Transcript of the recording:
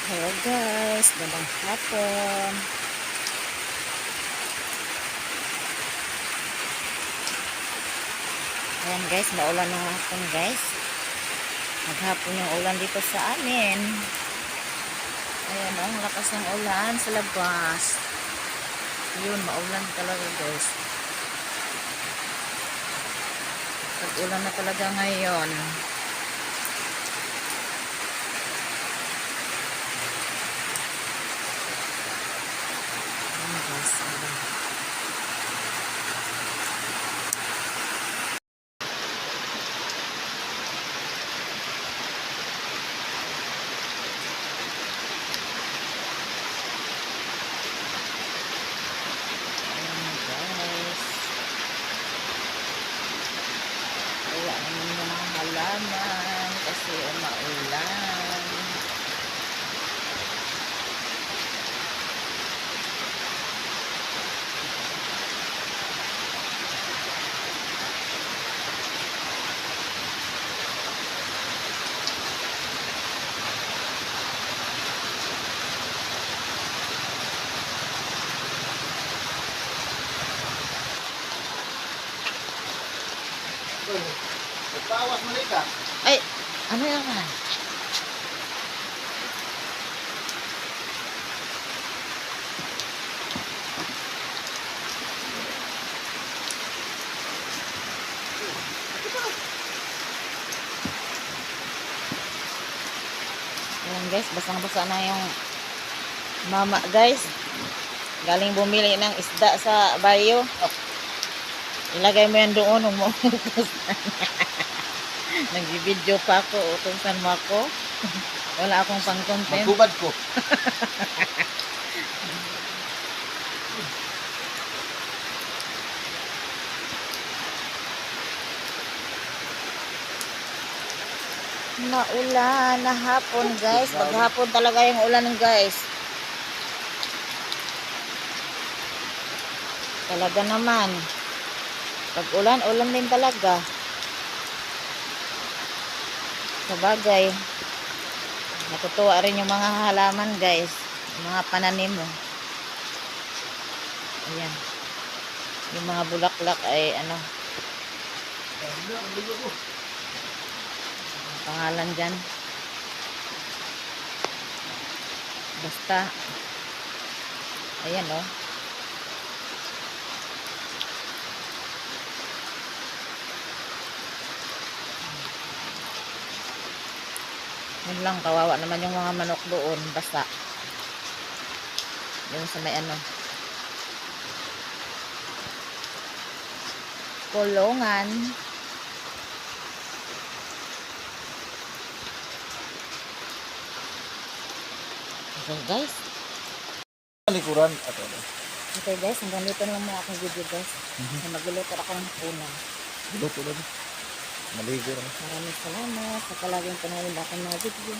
Hello guys, magandang hapon. Ayan guys, maulan ng hapon guys. Maghapon yung ulan dito sa amin. Ayan ang lakas ng ulan sa labas. Yun, maulan talaga guys. Pag-ulan na talaga ngayon. Ayan guys, ayan. Kaya naman yung mga halaman kasi maulan. Bawas malika. Ay, ano yan ka? Ayan guys, basang-basa na yung mama guys. Galing bumili ng isda sa bayo. Ilagay mo yan doon. Nag-video pa ako. Utungsan mo ako. Wala akong pang-content. Magkubad ko. Maulan na hapon guys. Maghapon talaga yung ulan guys. Talaga naman. Pag ulan, ulan din talaga. Sabagay. Natutuwa rin yung mga halaman guys. Yung mga pananim mo. Ayan. Yung mga bulaklak ay ano. Pangalan dyan. Basta. Ayan o. Oh. Yun lang, kawawa naman yung mga manok doon. Basta. Yung sa may ano. Kulungan. Okay guys. Likuran. Okay guys, hanggang dito lang muna akong video guys. Magluluto ako ng punan. Luto na. Maligo na. Maraming salamat sa palaging panonood ng aking mga video.